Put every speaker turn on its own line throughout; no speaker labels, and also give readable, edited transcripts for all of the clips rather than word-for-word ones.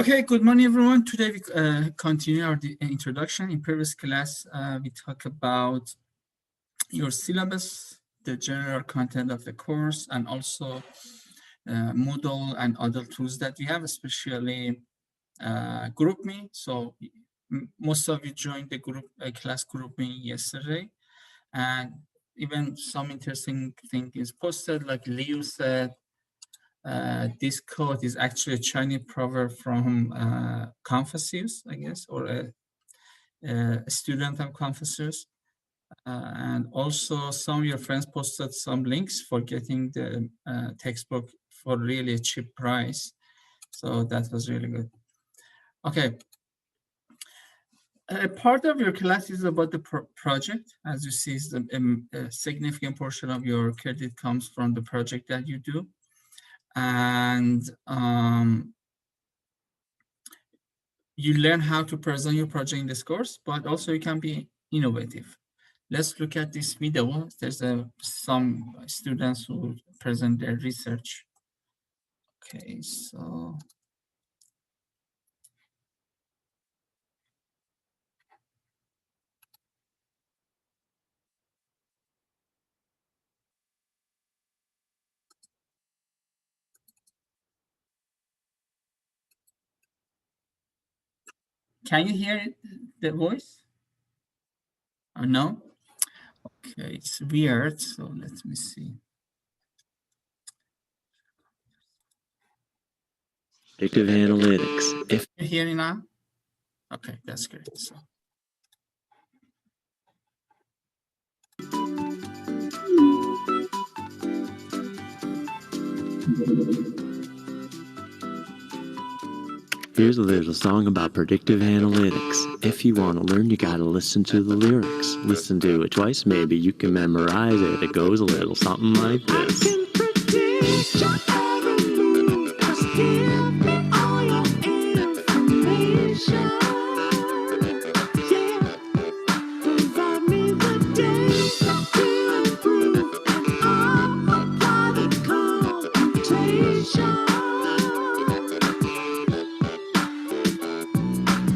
Okay, good morning, everyone. Today we continue our introduction. In previous class, we talked about your syllabus, the general content of the course, and also Moodle and other tools that we have, especially GroupMe. So most of you joined the group class GroupMe yesterday, and even some interesting thing is posted, like Liu said. This quote is actually a Chinese proverb from Confucius, I guess, or a student of Confucius. And also some of your friends posted some links for getting the textbook for really a cheap price. So that was really good. Okay. A part of your class is about the project. As you see, a significant portion of your credit comes from the project that you do. And you learn how to present your project in this course, but also you can be innovative. Let's look at this video. There's some students who present their research. Okay, so. Can you hear it, the voice? Or no? Okay, it's weird, so let me see.
Predictive analytics. If
you hear it now? Okay, that's great. So.
Here's a little song about predictive analytics. If you want to learn, you gotta listen to the lyrics. Listen to it twice, maybe you can memorize it. It goes a little something like this. I can predict your every move. Just give me all your information. Yeah, provide me the data to improve, and I'll apply the computation.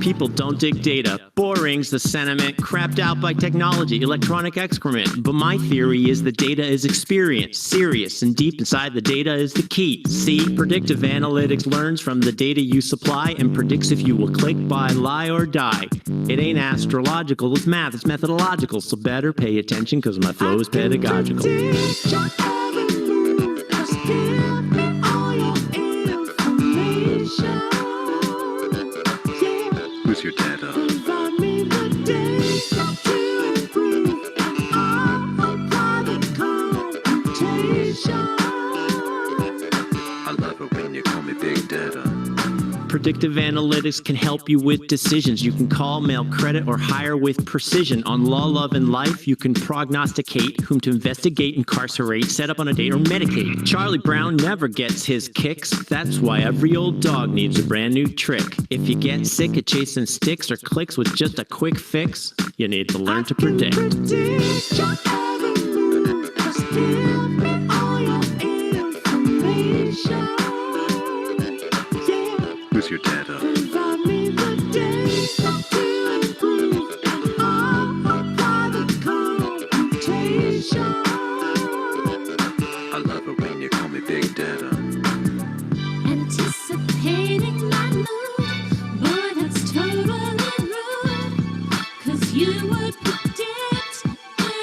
People don't dig data. Boring's the sentiment, crapped out by technology, electronic excrement. But my theory is the data is experience, serious, and deep inside the data is the key. See, predictive analytics learns from the data you supply and predicts if you will click, buy, lie, or die. It ain't astrological, it's math, it's methodological. So better pay attention because my flow is pedagogical. Who's your data? Provide me the data to improve, and I'll apply the computation. I love it when you call me Big Data. Predictive analytics can help you with decisions. You can call, mail, credit, or hire with precision. On law, love, and life, you can prognosticate whom to investigate, incarcerate, set up on a date, or medicate. Charlie Brown never gets his kicks. That's why every old dog needs a brand new trick. If you get sick of chasing sticks or clicks with just a quick fix, you need to learn to predict. Who's your data? Provide me the data to improve, and I'll apply the computation. I love it when you call me Big Data. Anticipating my mood, boy, that's totally rude. 'Cause you would predict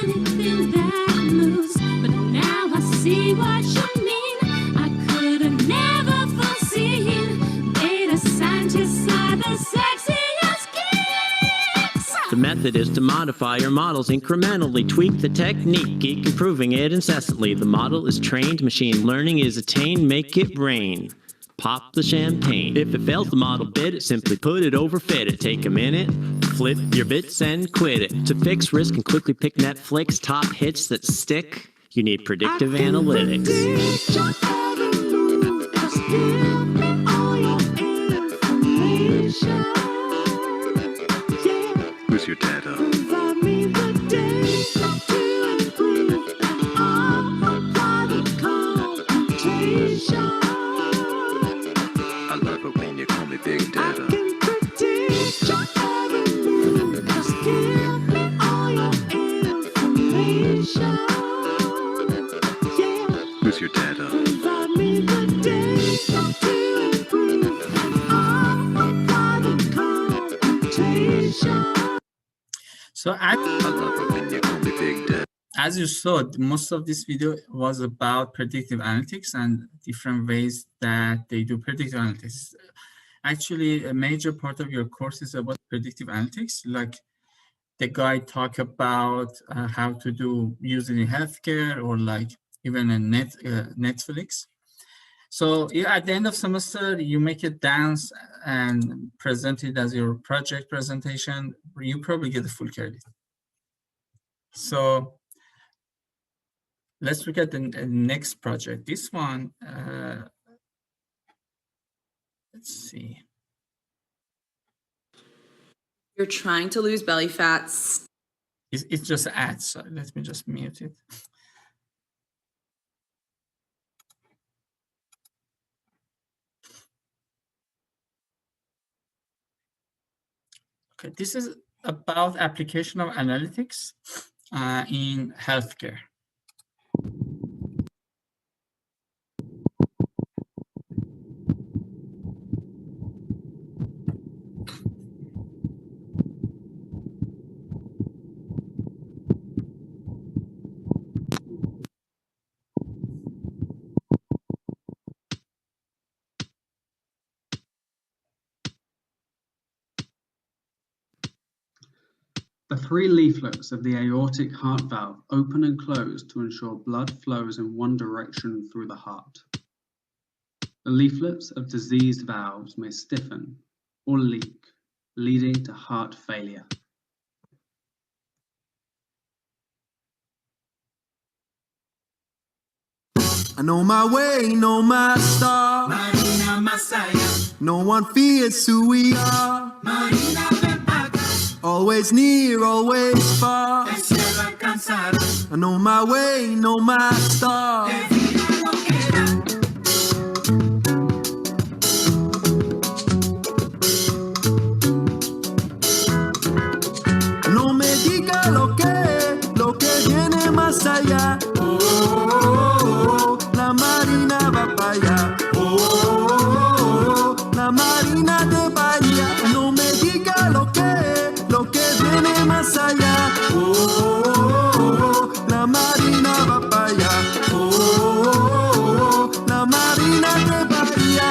anything that moves. But now I see what you mean. I could have never foreseen. The method is to modify your models incrementally, tweak the technique, keep improving it incessantly. The model is trained, machine learning is attained, make it rain. Pop the champagne. If it fails the model bit it, simply put it over fit it. Take a minute, flip your bits and quit it. To fix risk and quickly pick Netflix top hits that stick, you need predictive analytics. Who's your data? Provide me the data to improve, and I'll apply the computation. I love it when you call me
big data.
can predict your every move. Just give me all your information. Yeah.
Who's your data?
Provide me the data to improve, and I'll apply the computation.
So
I love it when you call me big data.
as you saw, most of this video was about predictive analytics and different ways that they do predictive analytics. Actually, a major part of your course is about predictive analytics, like the guy talk about how to do use it in healthcare, or like even in Netflix. So yeah, at the end of semester, you make a dance and present it as your project presentation. You probably get the full credit. So let's look at the next project. This one, let's see.
You're trying to lose belly fat.
It's just ads, so let me just mute it. Okay, this is about application of analytics in healthcare.
The three leaflets of the aortic heart valve open and close to ensure blood flows in one direction through the heart. The leaflets of diseased valves may stiffen or leak, leading to heart failure.
I know my way, know my star.
Marina Masaya,
No one fears who we are.
Marina ven acá,
Always near, always far.
el cielo alcanzar,
I know my way, know my star.
que vida no queda.
No me diga lo que viene más allá. Oh, oh, oh, la marina va para allá. Oh, oh, oh, la marina de Bahía. No me diga lo que viene más allá. Oh, oh, oh, la marina va para allá. Oh, oh, oh, la marina de Bahía.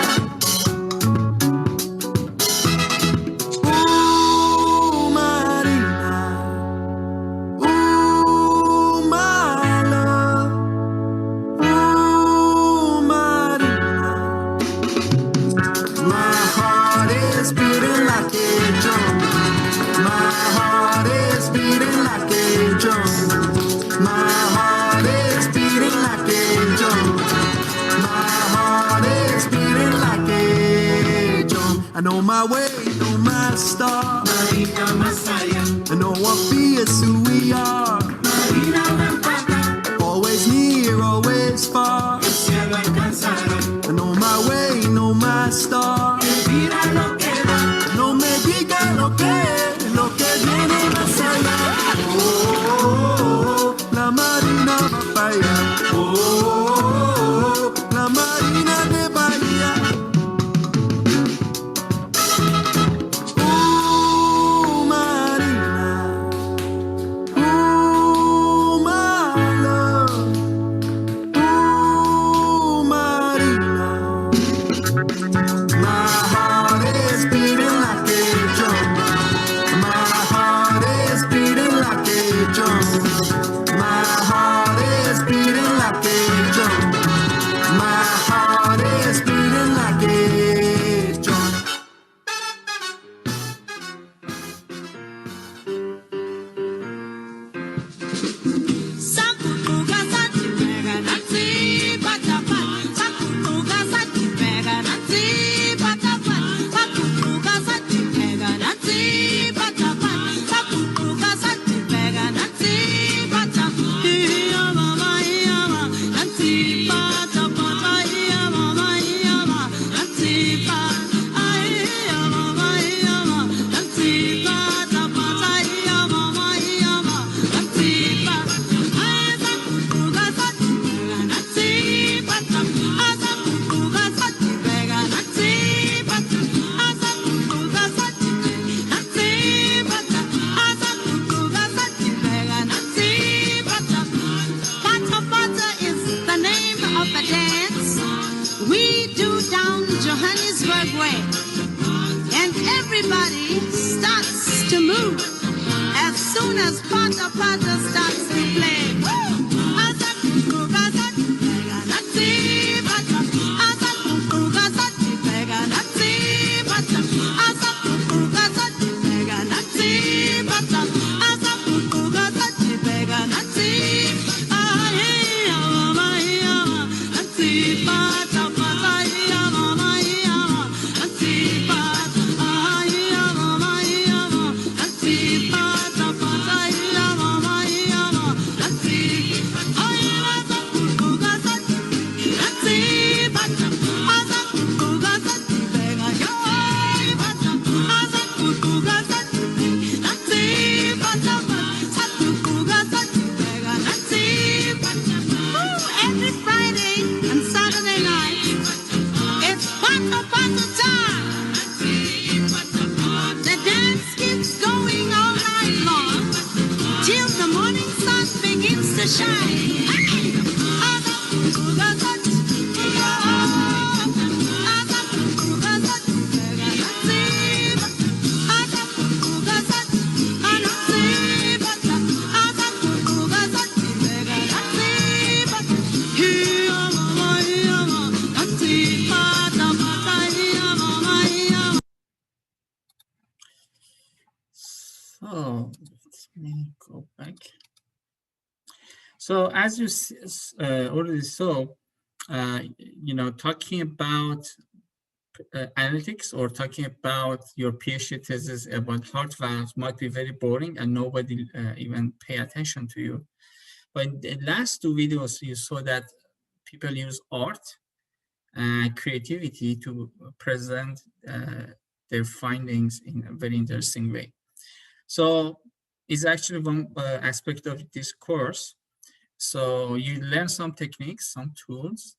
Marina. Ooh, my love. Ooh, Marina. My heart is beating like a drum. My heart is beating like a drum. My heart is beating like a drum. My heart is beating like a drum. I know my way, know my star.
Marina Masaya,
I know what fears who we are.
Marina ven acá,
Always near, always far.
el cielo alcanzar,
I know my way, know my star.
que vida no queda.
No me diga lo que viene más allá. Oh, oh, oh, la marina va para allá. Oh, oh, oh, la marina de Bahía. Marina. My love. Marina. My heart is beating like a drum. My heart is beating like a drum. My heart is beating like a drum. My heart
down Johannesburg way, and everybody starts to move as soon as Pata Pata starts to play. Every Friday and Saturday night, it's Pata Pata time. The dance keeps going all night long till the morning sun begins to shine.
So let me go back. So as you already saw, talking about analytics or talking about your PhD thesis about heart valves might be very boring and nobody even pay attention to you. But in the last two videos, you saw that people use art and creativity to present their findings in a very interesting way. So it's actually one aspect of this course. So you learn some techniques, some tools,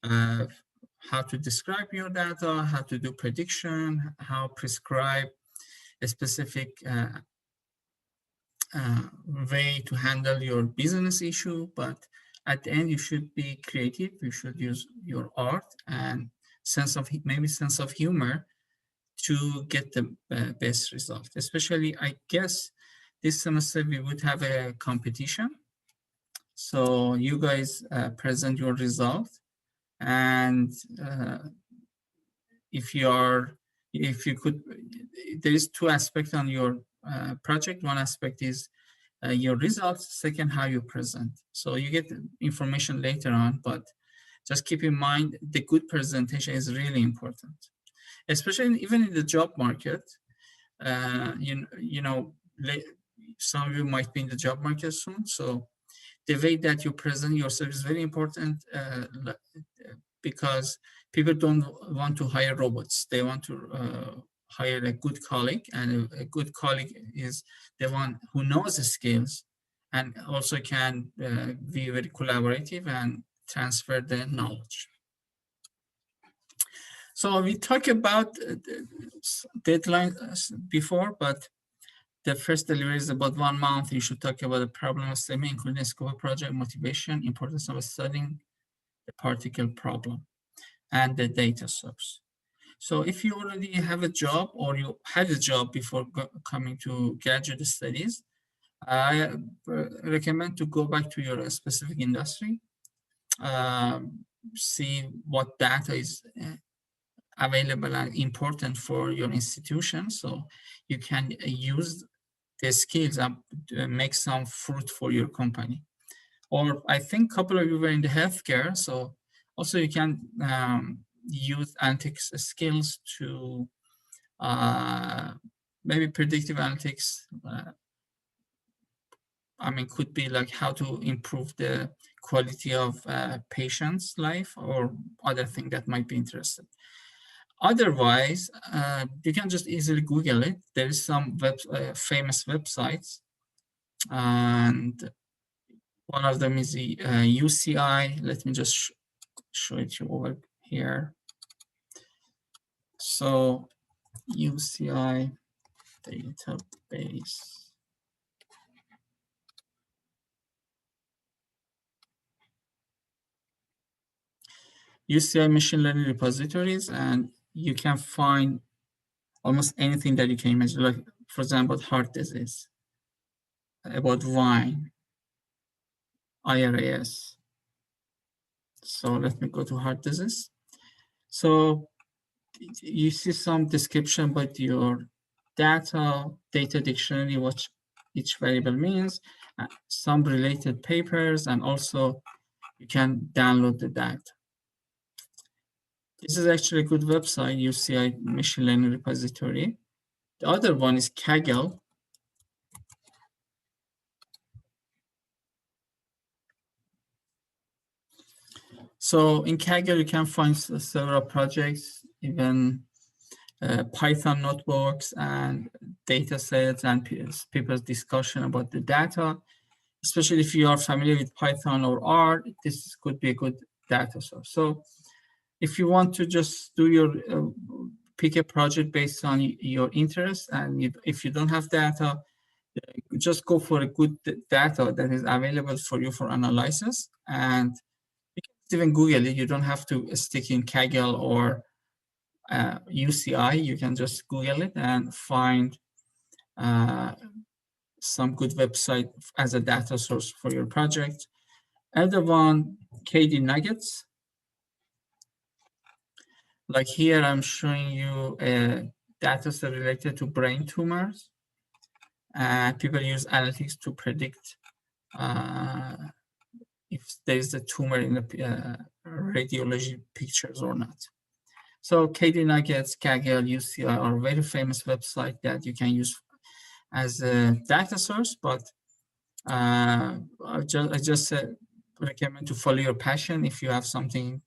how to describe your data, how to do prediction, how prescribe a specific way to handle your business issue. But at the end, you should be creative. You should use your art and maybe sense of humor to get the best result. Especially, I guess, this semester we would have a competition. So you guys present your result, and if you could, there is two aspects on your project. One aspect is your results. Second, how you present. So you get information later on, but just keep in mind the good presentation is really important, especially even in the job market. Some of you might be in the job market soon. So the way that you present yourself is very important because people don't want to hire robots. They want to hire a good colleague, and a good colleague is the one who knows the skills and also can be very collaborative and transfer the knowledge. So we talked about deadlines before, but the first delivery is about 1 month. You should talk about the problem statement, including scope of project, motivation, importance of studying the particular problem, and the data source. So if you already have a job or you had a job before coming to graduate studies, I recommend to go back to your specific industry, see what data is available and important for your institution, so you can use the skills and make some fruit for your company. Or I think a couple of you were in the healthcare, so also you can use analytics skills to maybe predictive analytics. Could be like how to improve the quality of patients' life or other thing that might be interesting. Otherwise, you can just easily Google it. There is some famous websites, and one of them is the UCI. Let me just show it to you over here. So UCI database. UCI machine learning repositories, and you can find almost anything that you can imagine, like, for example, heart disease, about wine, IRAS. So let me go to heart disease. So you see some description about your data dictionary, what each variable means, some related papers, and also you can download the data. This is actually a good website, UCI Machine Learning Repository. The other one is Kaggle. So in Kaggle, you can find several projects, even Python notebooks and data sets and people's discussion about the data. Especially if you are familiar with Python or R, this could be a good data source. So if you want to just do your, pick a project based on your interest, and if you don't have data, just go for a good data that is available for you for analysis. And you can even Google it. You don't have to stick in Kaggle or UCI. You can just Google it and find some good website as a data source for your project. Other one, KD Nuggets. Like here, I'm showing you a data set related to brain tumors. People use analytics to predict if there's a tumor in the radiology pictures or not. So KD Nuggets, Kaggle, UCI are very famous website that you can use as a data source, but I just recommend to follow your passion. If you have something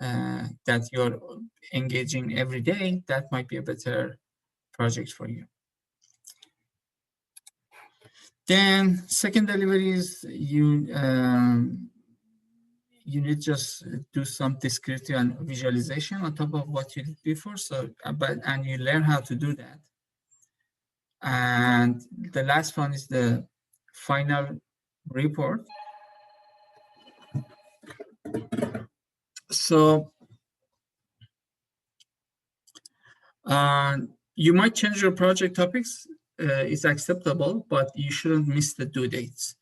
that you're engaging every day, that might be a better project for you. Then second delivery is you need just do some descriptive and visualization on top of what you did before. So, and you learn how to do that. And the last one is the final report. So you might change your project topics. It's acceptable, but you shouldn't miss the due dates.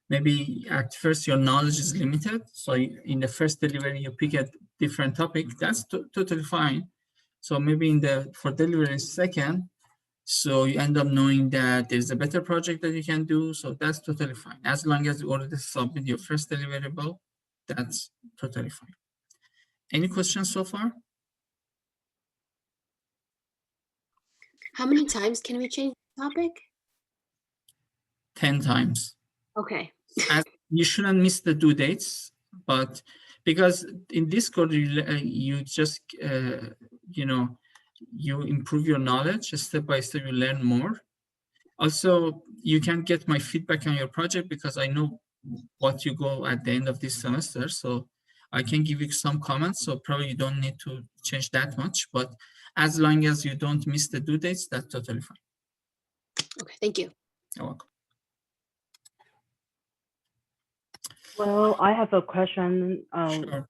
Maybe at first your knowledge is limited. So in the first delivery, you pick a different topic. That's totally fine. So maybe for delivery second, so you end up knowing that there's a better project that you can do. So that's totally fine. As long as you already submit your first deliverable, that's totally fine. Any questions so far?
How many times can we change the topic?
10 times.
Okay.
As you shouldn't miss the due dates, but because in Discord, you just, you improve your knowledge step by step, you learn more. Also, you can get my feedback on your project because I know what you go at the end of this semester. So I can give you some comments. So probably you don't need to change that much, but as long as you don't miss the due dates, that's totally fine.
Okay, thank you.
You're welcome.
Well, I have a question.
Sure.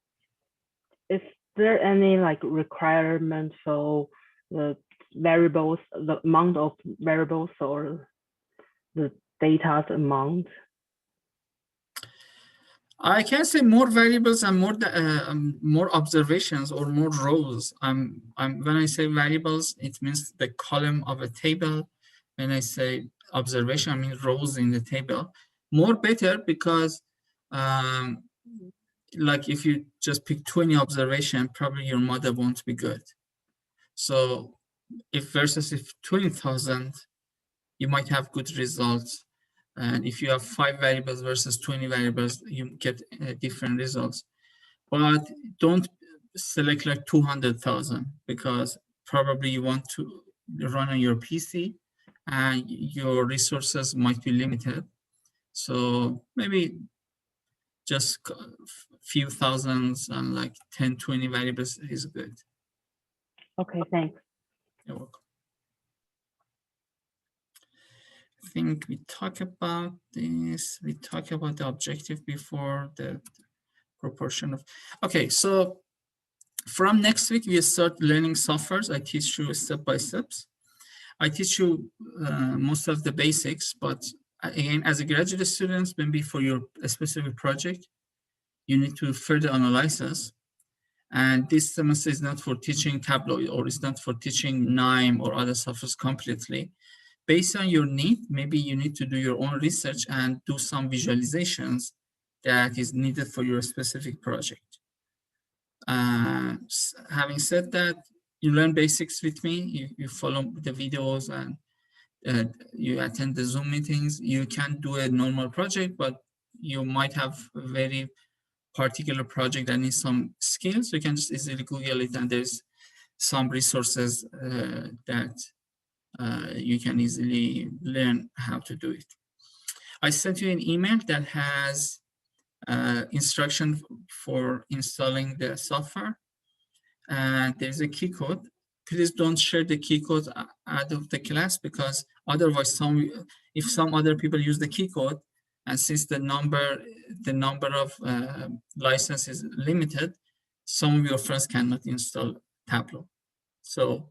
Is there any requirement for the variables, the amount of variables or the data's amount?
I can say more variables and more observations or more rows. When I say variables, it means the column of a table. When I say observation, I mean rows in the table. More better because like if you just pick 20 observation, probably your model won't be good. So if 20,000, you might have good results. And if you have 5 variables versus 20 variables, you get different results. But don't select like 200,000 because probably you want to run on your PC and your resources might be limited. So maybe just a few thousands and like 10, 20 variables is good.
Okay, thanks.
You're welcome. I think we talked about this. We talked about the objective before, the proportion of. Okay, so From next week, we start learning softwares. I teach you step by steps. I teach you most of the basics, but again, as a graduate student, maybe for your specific project, you need to further analysis. And this semester is not for teaching Tableau, or it's not for teaching NIME or other softwares completely. Based on your need, maybe you need to do your own research and do some visualizations that is needed for your specific project. Having said that, you learn basics with me, you follow the videos and you attend the Zoom meetings. You can do a normal project, but you might have a very particular project that needs some skills. You can just easily Google it, and there's some resources that you can easily learn how to do it. I sent you an email that has instruction for installing the software, and there's a key code. Please don't share the key code out of the class, because otherwise if some other people use the key code, and since the number of license is limited, some of your friends cannot install Tableau. So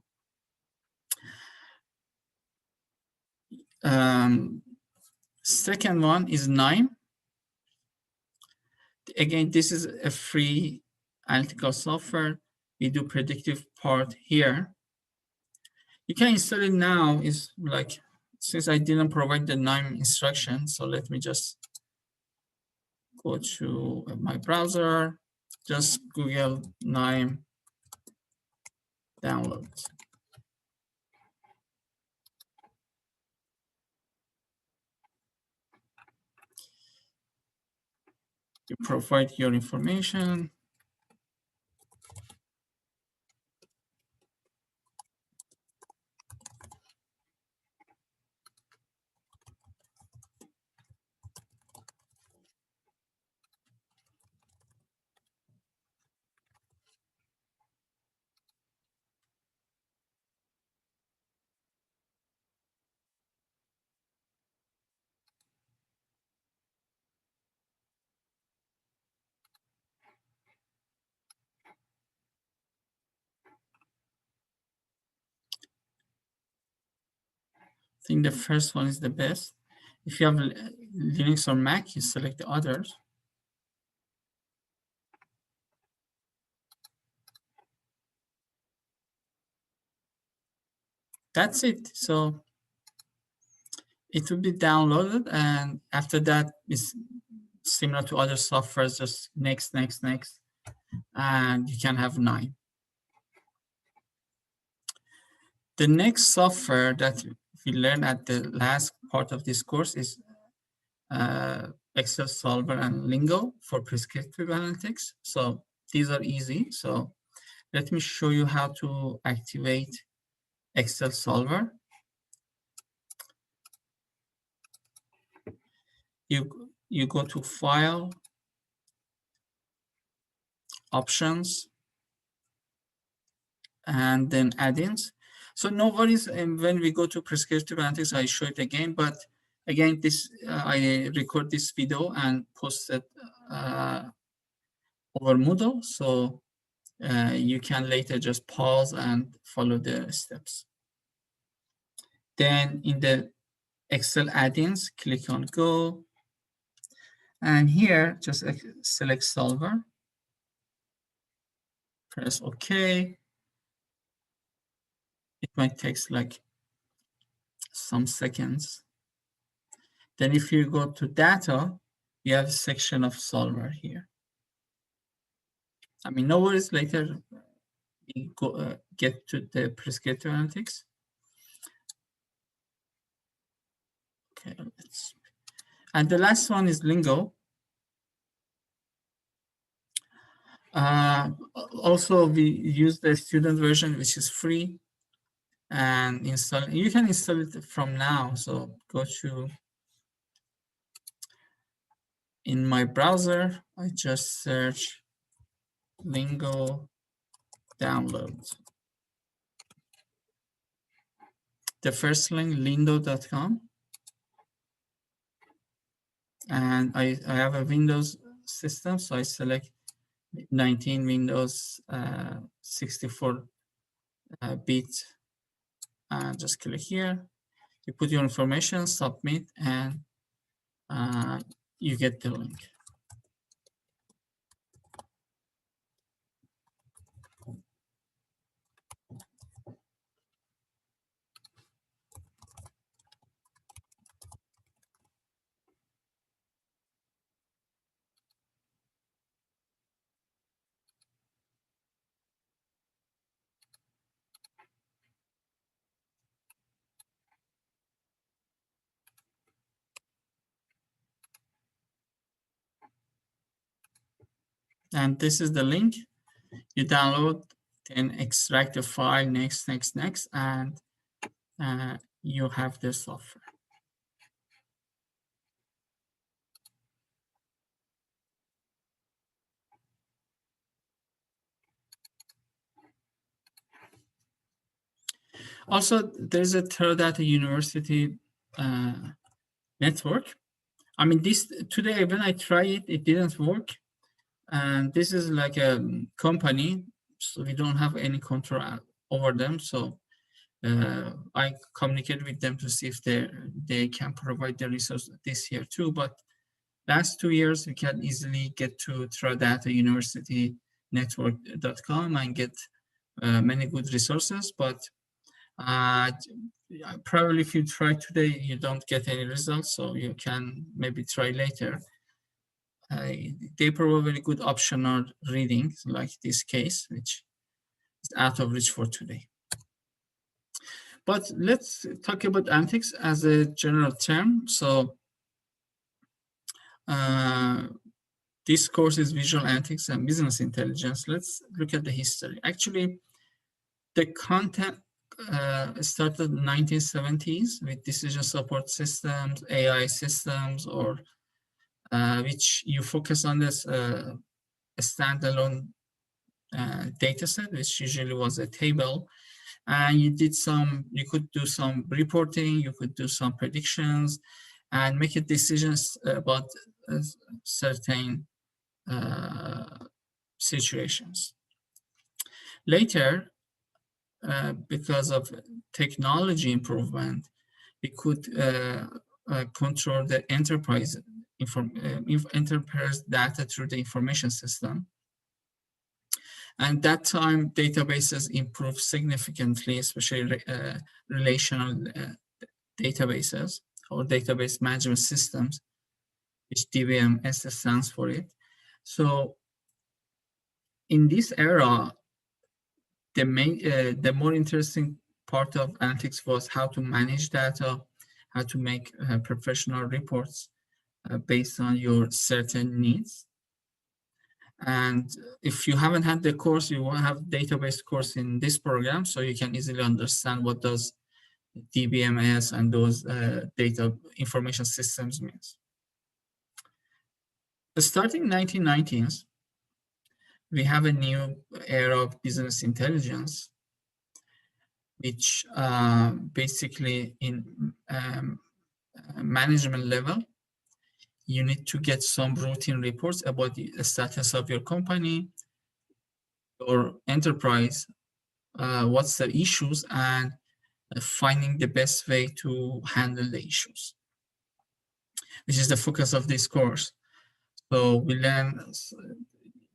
second one is NIME. Again, this is a free analytical software. We do predictive part here. You can install it now. Is like, since I didn't provide the NIME instruction, so let me just go to my browser, just Google NIME download. You provide your information. I think the first one is the best. If you have Linux or Mac, you select the others. That's it. So it will be downloaded, and after that, it's similar to other softwares, just next, next, next, and you can have NIME. The next software that we learn at the last part of this course is Excel Solver and Lingo for prescriptive analytics. So these are easy. So let me show you how to activate Excel Solver. You go to File, Options, and then Add-ins. So no worries, and when we go to prescriptive analytics, I show it again. But again, this I record this video and post it over Moodle, so you can later just pause and follow the steps. Then in the Excel add-ins, click on Go, and here just select Solver. Press OK. It might take like some seconds. Then if you go to Data, you have a section of Solver here. I mean, no worries, later we go, get to the prescriptive analytics. Okay, and the last one is Lingo. Also, we use the student version, which is free, and install. You can install it from now. So go to, in my browser, I just search Lingo download. The first link, lindo.com. And I have a Windows system, so I select 19 Windows 64 bit, and just click here. You put your information, submit, and you get the link. And this is the link. You download, then extract the file, next, and you have the software. Also, there's a Teradata University network. I mean, this today when I try it, it didn't work. And this is like a company, so we don't have any control over them. So I communicate with them to see if they can provide the resource this year too. But last 2 years, you can easily get to Teradata University network.com and get many good resources. But probably if you try today, you don't get any results. So you can maybe try later. They provide very good optional readings like this case, which is out of reach for today. But let's talk about analytics as a general term. So this course is visual analytics and business intelligence. Let's look at the history. Actually, the content started in the 1970s with decision support systems, AI systems, or which you focus on this a standalone data set, which usually was a table. And you could do some reporting, you could do some predictions, and make decisions about certain situations. Later, because of technology improvement, we could control the enterprise data through the information system. And that time, databases improved significantly, especially relational databases or database management systems, which DBMS stands for it. So in this era, the more interesting part of analytics was how to manage data, how to make professional reports based on your certain needs. And if you haven't had the course, you will have database course in this program, so you can easily understand what does DBMS and those data information systems means. Starting 1990s, we have a new era of business intelligence, which basically in management level, you need to get some routine reports about the status of your company or enterprise, what's the issues, and finding the best way to handle the issues, which is the focus of this course. So we learn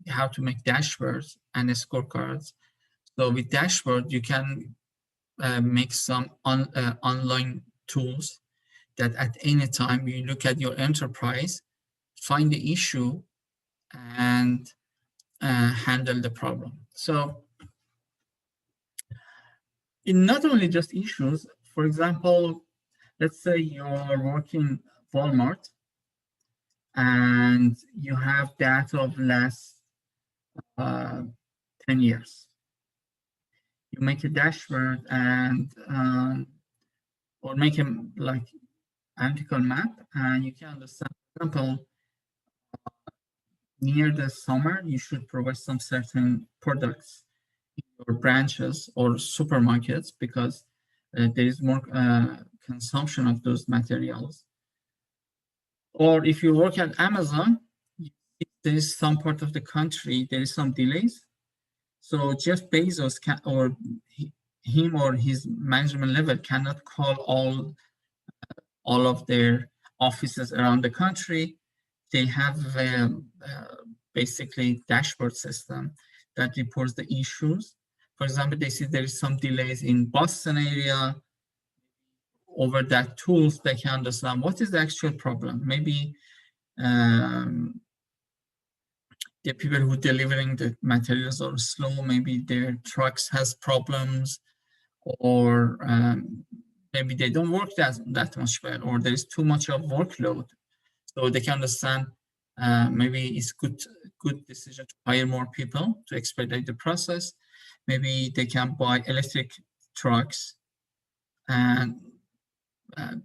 how to make dashboards and scorecards. So with dashboard, you can make some online tools that at any time you look at your enterprise, find the issue, and handle the problem. So in not only just issues, for example, let's say you're working Walmart and you have data of last 10 years. You make a dashboard and or make a like analytical map, and you can understand, for example, near the summer, you should provide some certain products in your branches or supermarkets because there is more consumption of those materials. Or if you work at Amazon, you if there is some part of the country, there is some delays. So Jeff Bezos can, or him or his management level cannot call all of their offices around the country. They have basically dashboard system that reports the issues. For example, they see there is some delays in Boston area. Over that tools, they can understand what is the actual problem. Maybe the people who are delivering the materials are slow. Maybe their trucks has problems, or maybe they don't work that much well, or there is too much of workload. So they can understand maybe it's good decision to hire more people to expedite the process. Maybe they can buy electric trucks and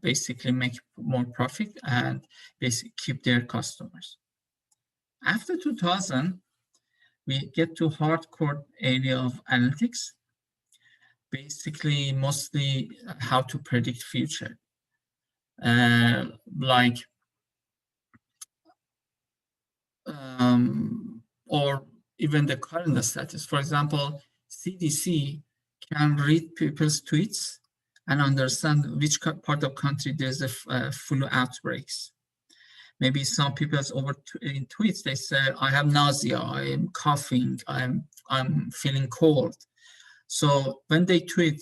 basically make more profit and basically keep their customers. After 2000, we get to hardcore area of analytics, basically mostly how to predict future, like or even the current status. For example, CDC can read people's tweets and understand which part of country there's a flu outbreaks. Maybe some people's in tweets, they say, I have nausea, I am coughing, I'm feeling cold. So when they tweet,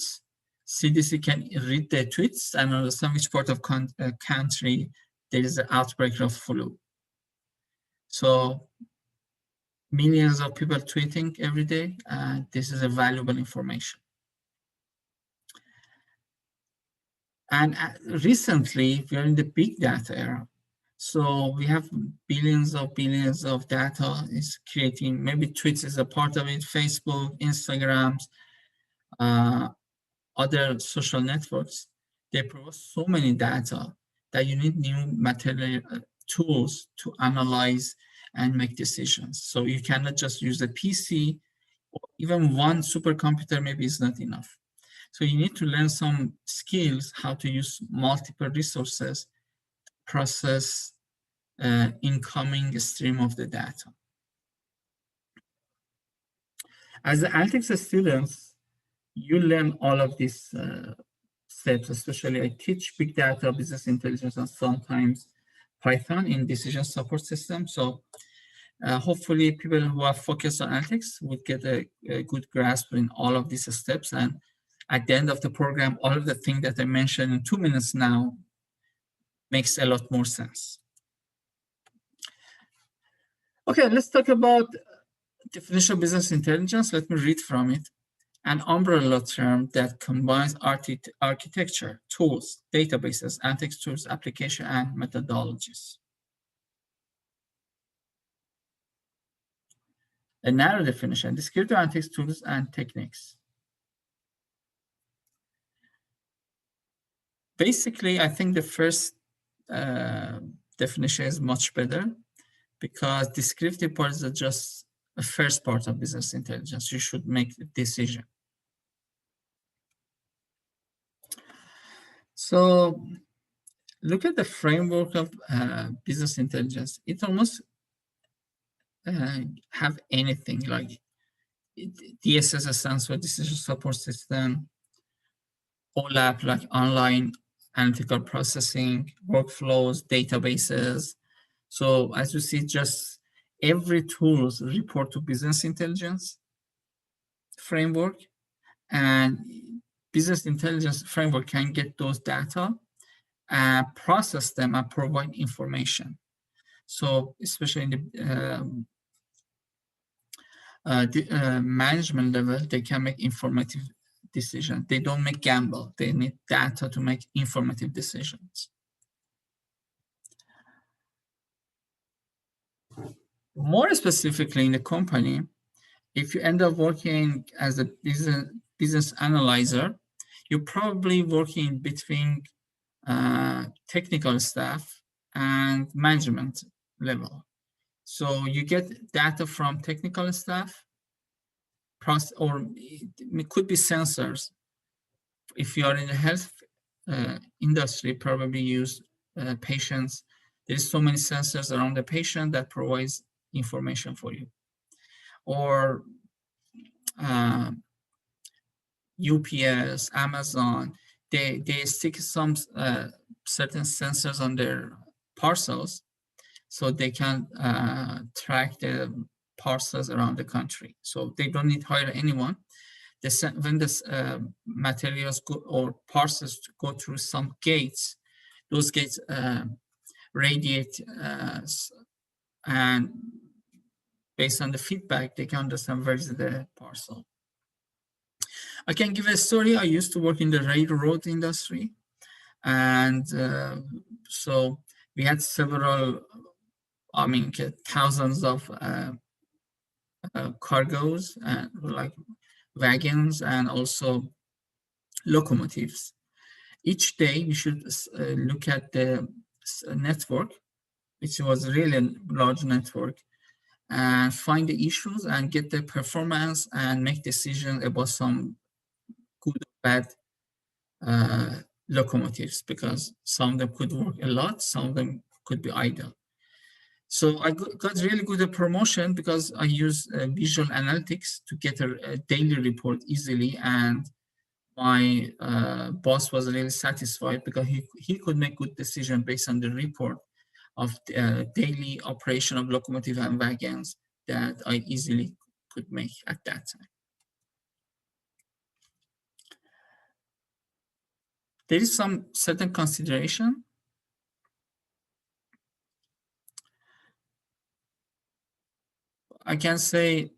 CDC can read their tweets and understand which part of country there is an outbreak of flu. So millions of people tweeting every day, and this is a valuable information. And recently, we are in the big data era. So we have billions of data is creating, maybe tweets is a part of it, Facebook, Instagrams, other social networks. They provide so many data that you need new material tools to analyze and make decisions. So you cannot just use a PC, or even one supercomputer maybe is not enough. So you need to learn some skills, how to use multiple resources, process incoming stream of the data. As the analytics students, you learn all of these steps, especially I teach big data, business intelligence, and sometimes Python in decision support system. So hopefully people who are focused on analytics would get a good grasp in all of these steps. And at the end of the program, all of the things that I mentioned in 2 minutes now makes a lot more sense. Okay, let's talk about definition of business intelligence. Let me read from it. An umbrella term that combines architecture, tools, databases, analytics tools, application, and methodologies. A narrow definition, descriptive analytics tools and techniques. Basically, I think the first definition is much better, because descriptive part is just the first part of business intelligence. You should make a decision. So look at the framework of business intelligence. It almost have anything like DSS stands for Decision Support System, OLAP like online analytical processing, workflows, databases. So as you see, just every tools report to business intelligence framework, and business intelligence framework can get those data and process them and provide information. So especially in the management level, they can make informative decisions. They don't make gamble. They need data to make informative decisions. More specifically in the company, if you end up working as a business analyzer, you're probably working between technical staff and management level. So you get data from technical staff, or it could be sensors. If you are in the health industry, probably use patients. There's so many sensors around the patient that provides information for you. Or UPS, Amazon, they stick some certain sensors on their parcels so they can track the parcels around the country. So they don't need to hire anyone. When the materials go, or parcels go through some gates, those gates radiate and based on the feedback, they can understand where is the parcel. I can give a story. I used to work in the railroad industry. And so we had several, thousands of cargoes, like wagons and also locomotives. Each day we should look at the network, which was really a large network, and find the issues and get the performance and make decisions about some good or bad locomotives, because some of them could work a lot, some of them could be idle. So I got really good at promotion because I use visual analytics to get a daily report easily, and my boss was really satisfied because he could make good decision based on the report of the daily operation of locomotive and wagons that I easily could make at that time. There is some certain consideration. I can say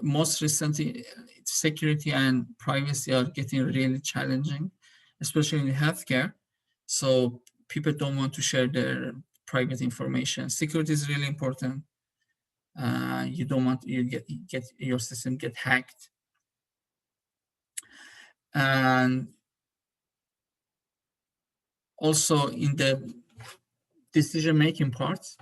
most recently, security and privacy are getting really challenging, especially in healthcare. So people don't want to share their private information. Security is really important. You don't want you get your system get hacked. And also in the decision-making parts,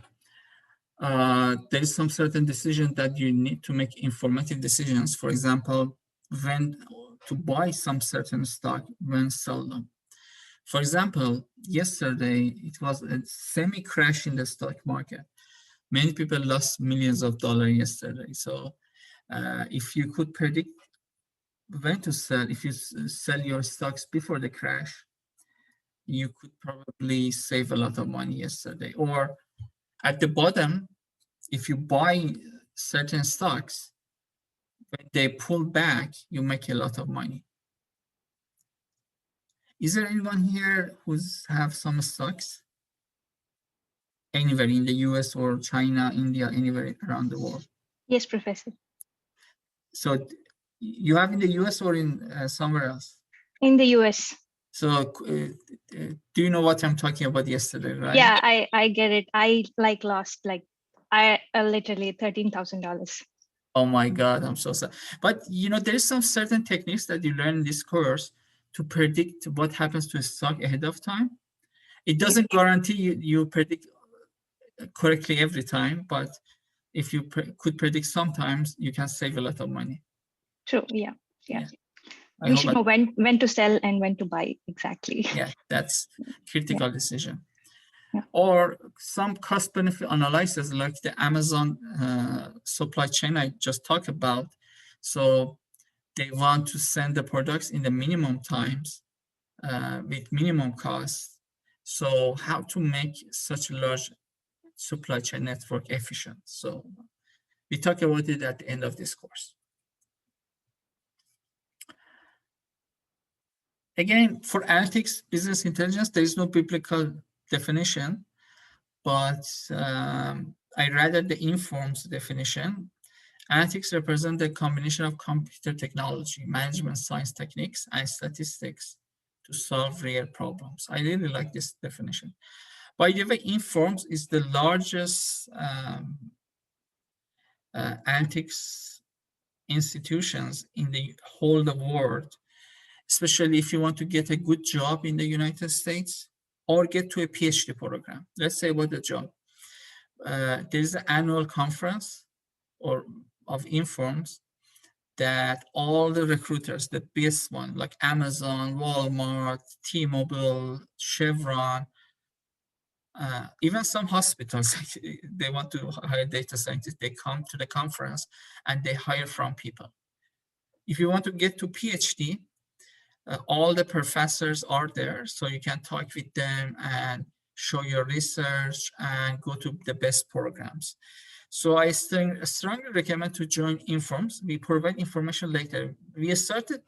there is some certain decision that you need to make informative decisions. For example, when to buy some certain stock, when sell them. For example, yesterday, it was a semi-crash in the stock market. Many people lost millions of dollars yesterday. So if you could predict when to sell, if you sell your stocks before the crash, you could probably save a lot of money yesterday. Or at the bottom, if you buy certain stocks, when they pull back, you make a lot of money. Is there anyone here who's have some stocks? Anywhere in the US or China, India, anywhere around the world?
Yes, Professor.
So you have in the US or in somewhere else?
In the US.
So do you know what I'm talking about yesterday, right?
Yeah, I get it. I lost literally $13,000.
Oh my God, I'm so sad. But there is some certain techniques that you learn in this course to predict what happens to a stock ahead of time. It doesn't guarantee you predict correctly every time, but if you could predict sometimes, you can save a lot of money.
True, yeah. We should know when to sell and when to buy, exactly.
Yeah, that's critical decision.
Yeah.
Or some cost benefit analysis like the Amazon supply chain I just talked about. So they want to send the products in the minimum times with minimum costs. So how to make such a large supply chain network efficient? So we talk about it at the end of this course. Again, for analytics, business intelligence, there is no biblical definition, but I rather the informs definition. Analytics represent the combination of computer technology, management science techniques, and statistics to solve real problems. I really like this definition. By the way, informs is the largest analytics institutions in the whole world, especially if you want to get a good job in the United States or get to a PhD program. Let's say about the job. There's an annual conference of Informs that all the recruiters, the best one, like Amazon, Walmart, T-Mobile, Chevron, Even some hospitals, they want to hire data scientists, they come to the conference and they hire from people. If you want to get to PhD, all the professors are there, so you can talk with them and show your research and go to the best programs. So I strongly recommend to join Informs. We provide information later. We started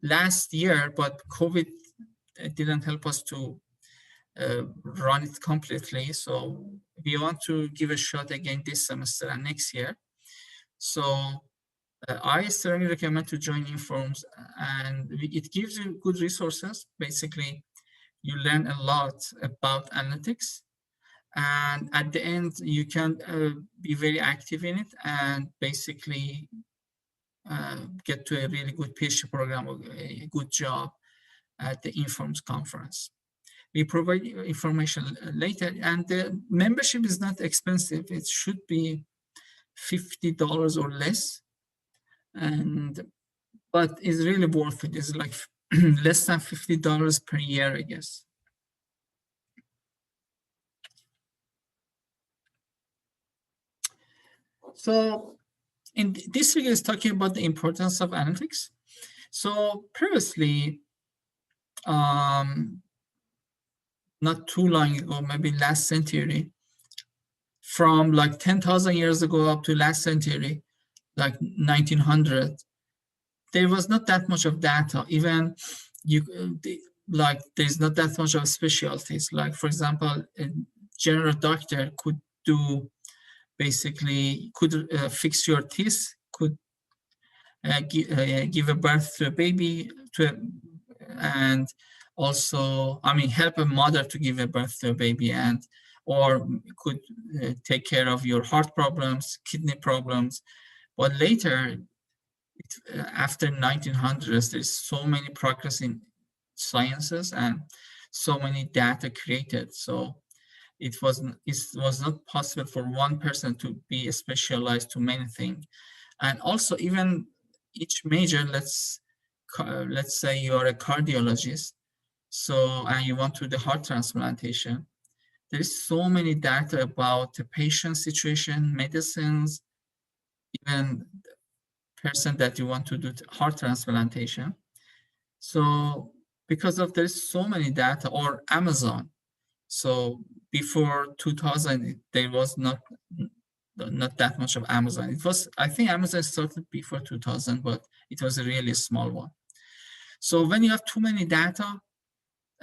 last year, but COVID didn't help us to run it completely. So we want to give a shot again this semester and next year. So I strongly recommend to join Informs, and it gives you good resources. Basically, you learn a lot about analytics, and at the end, you can be very active in it and basically get to a really good PhD program or a good job at the Informs conference. We provide information later, and the membership is not expensive. It should be $50 or less, but it's really worth it. It's like less than $50 per year, I guess. So in this video is talking about the importance of analytics. So previously, not too long ago, maybe last century, from like 10,000 years ago up to last century, like 1900, there was not that much of data. Even there's not that much of specialties. Like, for example, a general doctor could do fix your teeth, could give a birth to a baby, and also, help a mother to give a birth to a baby, or could take care of your heart problems, kidney problems. But later, after 1900s, there's so many progress in sciences and so many data created. So it was not possible for one person to be specialized to many things. And also, even each major, let's say you are a cardiologist, and you want to do the heart transplantation. There is so many data about the patient situation, medicines, even person that you want to do heart transplantation. So because of there's so many data, or Amazon. So before 2000, there was not that much of Amazon. I think Amazon started before 2000, but it was a really small one. So when you have too many data,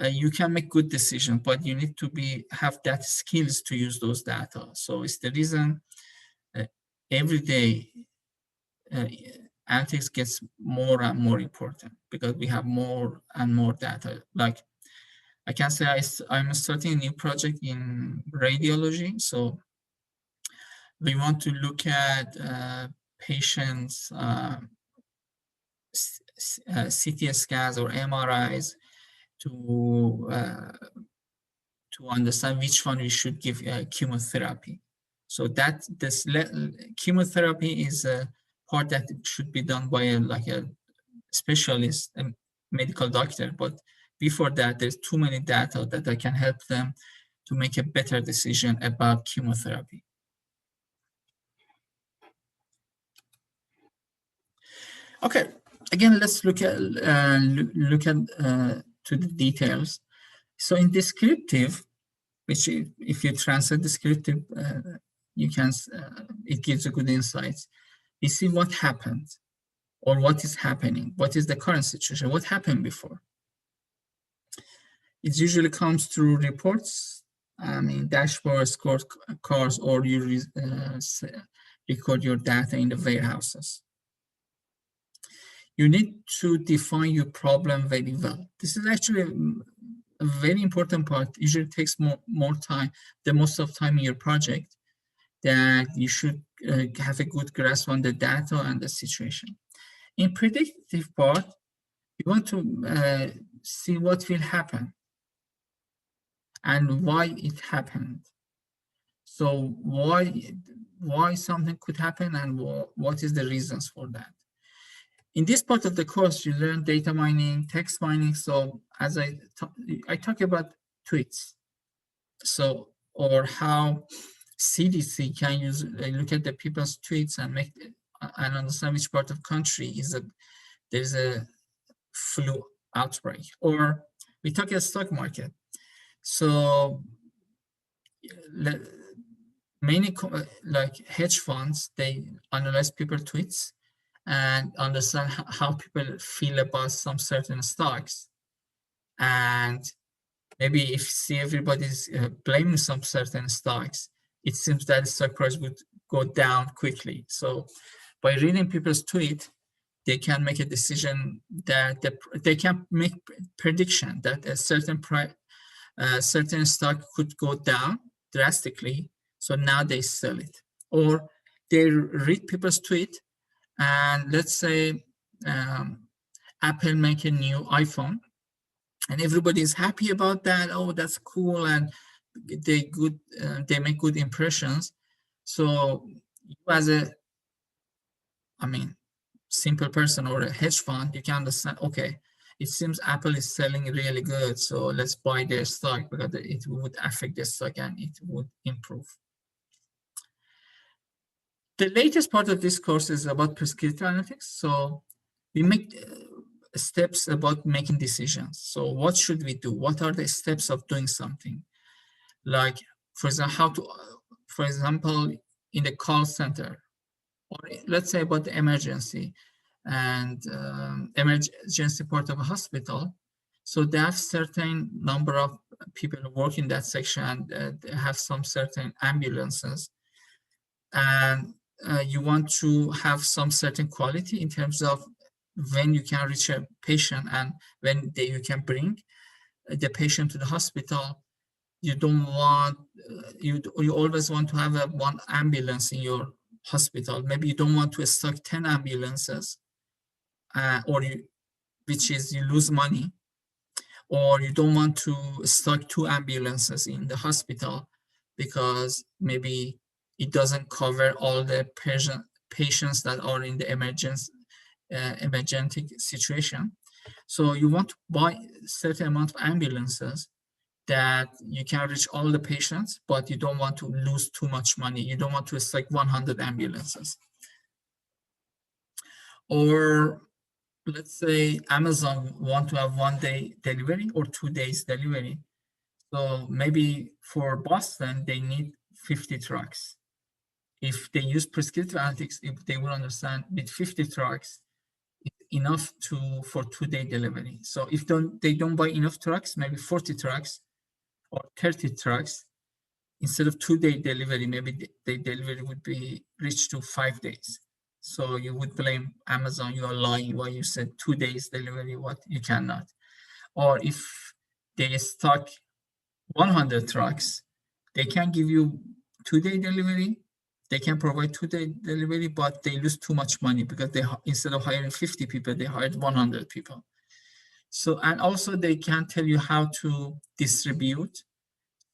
you can make good decisions, but you need to have that skills to use those data. So it's the reason every day analytics gets more and more important, because we have more and more data. Like, I can say I'm starting a new project in radiology. So we want to look at patients' CT scans or MRIs to understand which one we should give chemotherapy. So this chemotherapy is a part that should be done by a specialist, a medical doctor. But before that, there's too many data that I can help them to make a better decision about chemotherapy. Okay, again, let's look at to the details. So in descriptive, which if you translate descriptive, it gives you good insights. You see what happened, or what is happening, what is the current situation, what happened before. It usually comes through reports, dashboards, scorecards, or you record your data in the warehouses. You need to define your problem very well. This is actually a very important part. It usually takes more time, the most of time in your project, that you should have a good grasp on the data and the situation. In predictive part, you want to see what will happen and why it happened. So why something could happen, and what is the reasons for that. In this part of the course, you learn data mining, text mining. So as I talk about tweets. So, or how CDC can use look at the people's tweets and make and understand which part of country is there's a flu outbreak. Or we talk a stock market. So many like hedge funds, they analyze people tweets and understand how people feel about some certain stocks. And maybe if see everybody's blaming some certain stocks, it seems that the stock price would go down quickly. So by reading people's tweet, they can make a decision that they can make prediction that a certain certain stock could go down drastically. So now they sell it, or they read people's tweet, and let's say Apple make a new iPhone, and everybody is happy about that. Oh, that's cool, and they make good impressions. So you as a, simple person or a hedge fund, you can understand, okay, it seems Apple is selling really good, so let's buy their stock because it would affect the stock and it would improve. The latest part of this course is about prescriptive analytics. So we make steps about making decisions. So what should we do? What are the steps of doing something? Like, for example, in the call center, or let's say about the emergency and emergency part of a hospital. So they have certain number of people who work in that section, and they have some certain ambulances, and you want to have some certain quality in terms of when you can reach a patient and when you can bring the patient to the hospital. You don't want, you always want to have one ambulance in your hospital. Maybe you don't want to stock 10 ambulances, which is you lose money, or you don't want to stock 2 ambulances in the hospital because maybe it doesn't cover all the patients that are in the emergency situation. So you want to buy a certain amount of ambulances that you can reach all the patients, but you don't want to lose too much money. You don't want to stock 100 ambulances. Or let's say Amazon want to have 1 day delivery or 2 days delivery. So maybe for Boston, they need 50 trucks. If they use prescriptive analytics, if they will understand with 50 trucks, it's enough for 2-day delivery. So if they don't buy enough trucks, maybe 40 trucks or 30 trucks, instead of 2-day delivery, maybe the delivery would be reached to 5 days. So you would blame Amazon, you are lying, why you said 2 days delivery, what you cannot. Or if they stock 100 trucks, they can give you 2-day delivery, they can provide 2-day delivery, but they lose too much money because they, instead of hiring 50 people, they hired 100 people. So, and also they can tell you how to distribute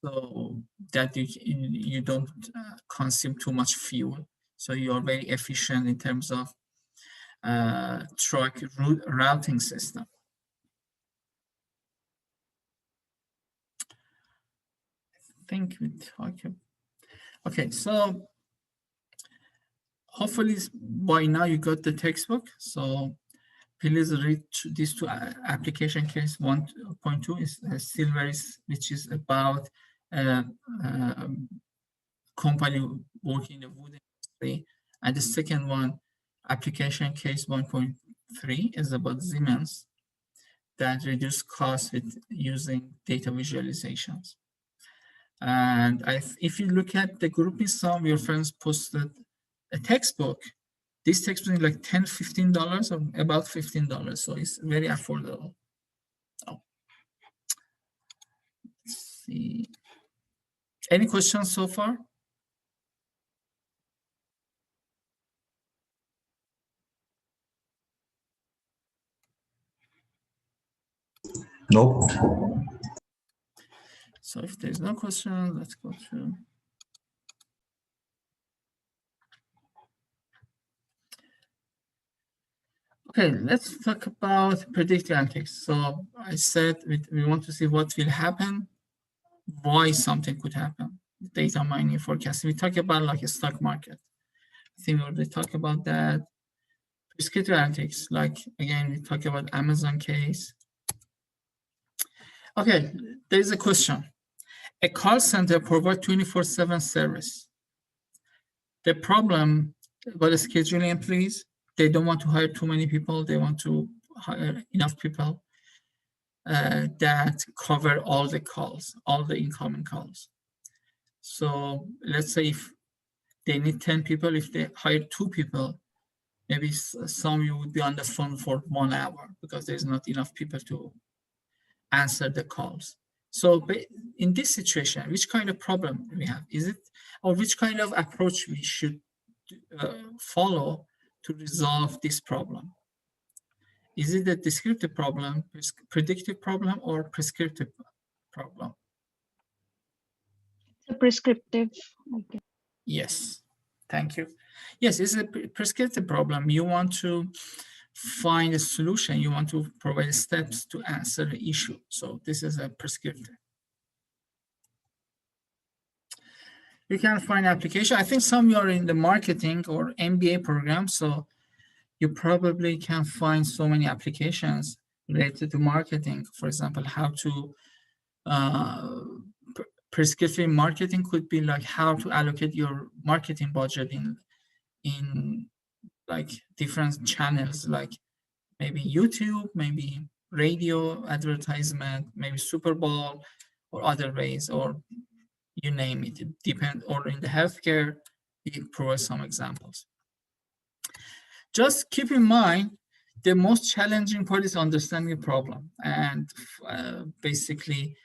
so that you don't consume too much fuel. So you are very efficient in terms of truck routing system. I think we talked. Okay, so hopefully by now you got the textbook. So please read these 2 application case. 1.2 is Syllabus, which is about company working in the wood industry. And the second one, application case 1.3, is about Siemens that reduce costs with using data visualizations. And if you look at the grouping, some of your friends posted a textbook. This textbook is like $10, $15 or about $15. So it's very affordable. Oh. Let's see. Any questions so far?
Nope.
So if there's no question, let's go through. Okay, let's talk about predictive analytics. So I said we want to see what will happen why something could happen. Data mining, forecasting. We talk about like a stock market. I think we already talk about that. Prescriptive analytics, like again, we talk about Amazon case. Okay, there's a question. A call center provides 24/7 service. The problem about scheduling employees, they don't want to hire too many people. They want to hire enough people that cover all the calls, all the incoming calls. So let's say if they need 10 people, if they hire 2 people, maybe some you would be on the phone for 1 hour because there's not enough people to answer the calls. So in this situation, which kind of problem do we have? Is it, or which kind of approach we should follow to resolve this problem? Is it a descriptive problem, predictive problem, or prescriptive problem?
It's a prescriptive. Okay.
Yes, thank you. Yes, it's a prescriptive problem. You want to find a solution. You want to provide steps to answer the issue. So this is a prescriptive. You can find application. I think some you are in the marketing or MBA program, so you probably can find so many applications related to marketing. For example, how to prescriptive marketing could be like how to allocate your marketing budget in like different channels, like maybe YouTube, maybe radio advertisement, maybe Super Bowl, or other ways, or you name it. It depends. Or in the healthcare, we provide some examples. Just keep in mind, the most challenging part is understanding the problem. And basically,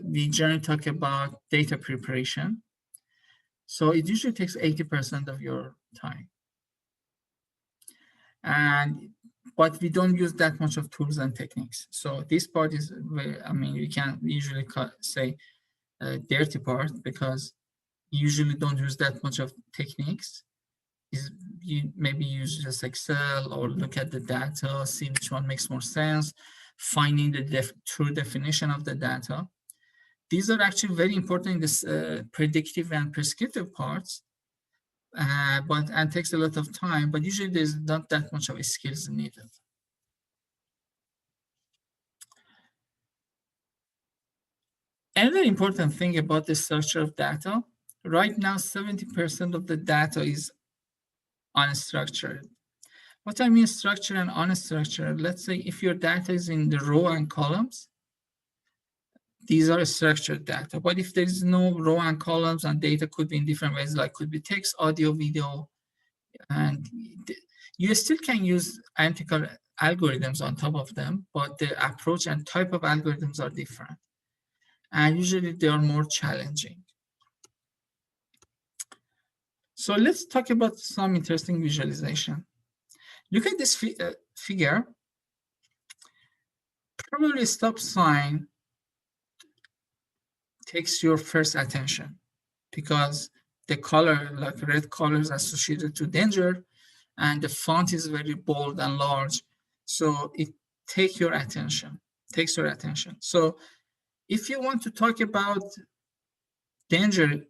we generally talk about data preparation. So it usually takes 80% of your time. But we don't use that much of tools and techniques. So this part is where, I mean, we can usually say dirty part, because you usually don't use that much of techniques. You maybe use just Excel or look at the data, see which one makes more sense, finding the true definition of the data. These are actually very important in this predictive and prescriptive parts, and takes a lot of time, but usually there's not that much of skills needed. Another important thing about the structure of data, right now 70% of the data is unstructured. What I mean structured and unstructured, let's say if your data is in the row and columns, these are structured data. But if there is no row and columns, and data could be in different ways, like could be text, audio, video, and you still can use analytical algorithms on top of them, but the approach and type of algorithms are different. And usually they are more challenging. So let's talk about some interesting visualization. Look at this figure. Probably stop sign takes your first attention because the color, like red color, is associated to danger, and the font is very bold and large. So it takes your attention, So if you want to talk about danger,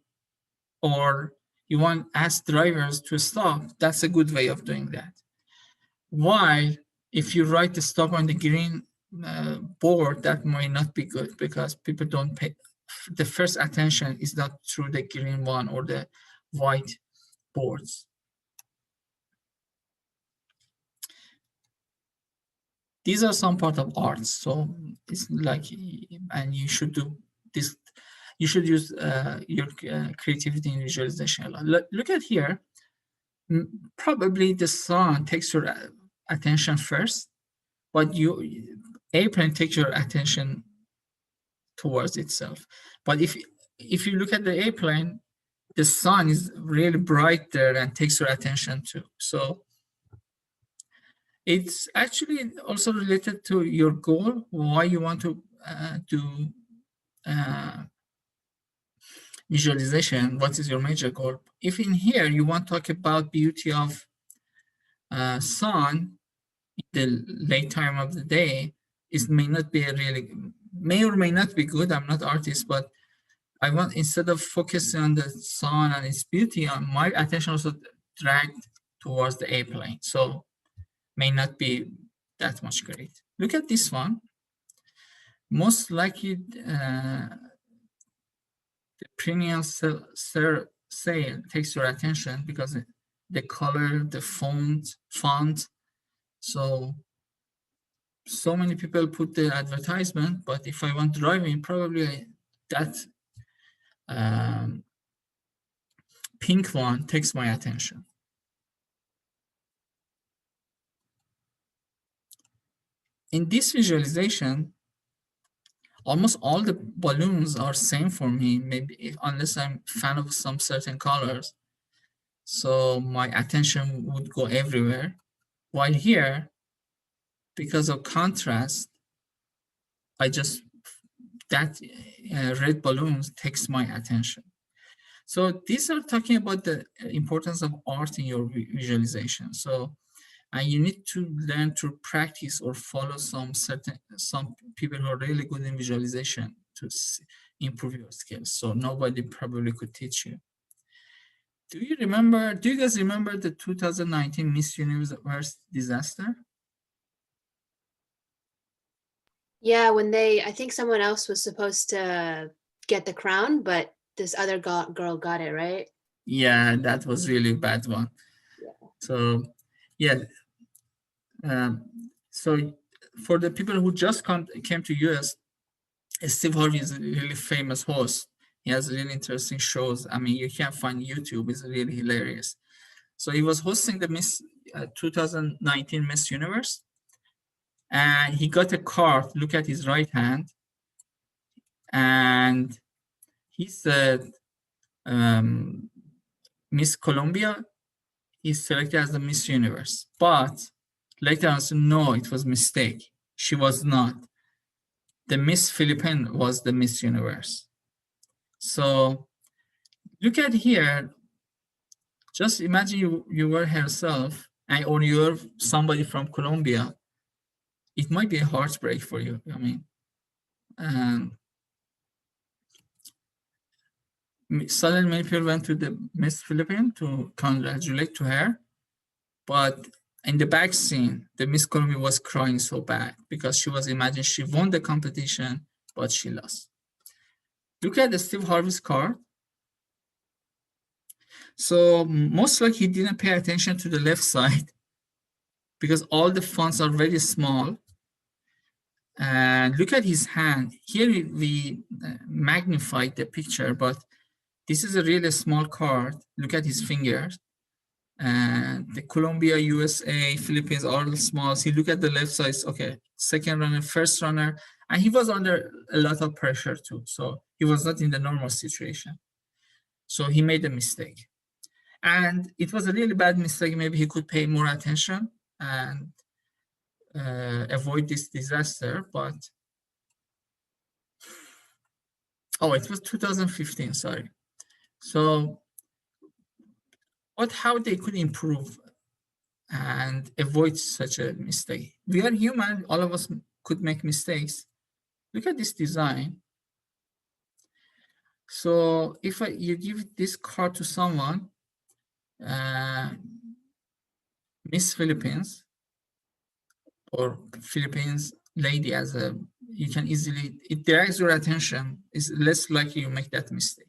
or you want to ask drivers to stop, that's a good way of doing that. While if you write the stop on the green board, that might not be good because people don't pay. The first attention is not through the green one or the white boards. These are some part of arts, so it's like, and you should do this. You should use your creativity in visualization a lot. Look at here. Probably the sun takes your attention first, but airplane takes your attention towards itself. But if you look at the airplane, the sun is really bright there and takes your attention too. So it's actually also related to your goal, why you want to do visualization, what is your major goal. If in here you want to talk about beauty of sun in the late time of the day, it may not be may or may not be good. I'm not artist, but I want, instead of focusing on the sun and its beauty, my attention also dragged towards the airplane. So may not be that much great. Look at this one. Most likely, the premium sale takes your attention because the color, the font. So many people put the advertisement, but if I want driving, probably that pink one takes my attention. In this visualization, almost all the balloons are same for me, maybe unless I'm a fan of some certain colors. So my attention would go everywhere. While here, because of contrast, that red balloons takes my attention. So these are talking about the importance of art in your visualization. So, and you need to learn to practice or follow some people who are really good in visualization to improve your skills. So nobody probably could teach you. Do you guys remember the 2019 Miss Universe disaster?
Yeah, when I think someone else was supposed to get the crown, but this other girl got it, right?
Yeah, that was really a bad one.
Yeah.
So, yeah. So for the people who just came to US, Steve Harvey is a really famous host. He has really interesting shows. I mean, you can find YouTube, it's really hilarious. So he was hosting the 2019 Miss Universe, and he got a card, look at his right hand, and he said, Miss Colombia is selected as the Miss Universe, but later on said, no, it was a mistake. She was not. The Miss Philippines was the Miss Universe. So look at here. Just imagine you were herself, or you're somebody from Colombia. It might be a heartbreak for you. I mean, suddenly many people went to the Miss Philippines to congratulate to her, but in the back scene, the Miss Colombia was crying so bad because she was imagining she won the competition, but she lost. Look at the Steve Harvey's card. So most likely he didn't pay attention to the left side because all the fonts are very small. And look at his hand. Here we magnified the picture, but this is a really small card. Look at his fingers. And the Colombia, USA, Philippines are all small. So you look at the left side, okay, second runner, first runner, and he was under a lot of pressure too. So he was not in the normal situation. So he made a mistake. And it was a really bad mistake. Maybe he could pay more attention and avoid this disaster, but it was 2015, sorry. So how they could improve and avoid such a mistake? We are human, all of us could make mistakes. Look at this design. So if you give this card to someone, Miss Philippines or Philippines lady you can easily, it drags your attention, it's less likely you make that mistake.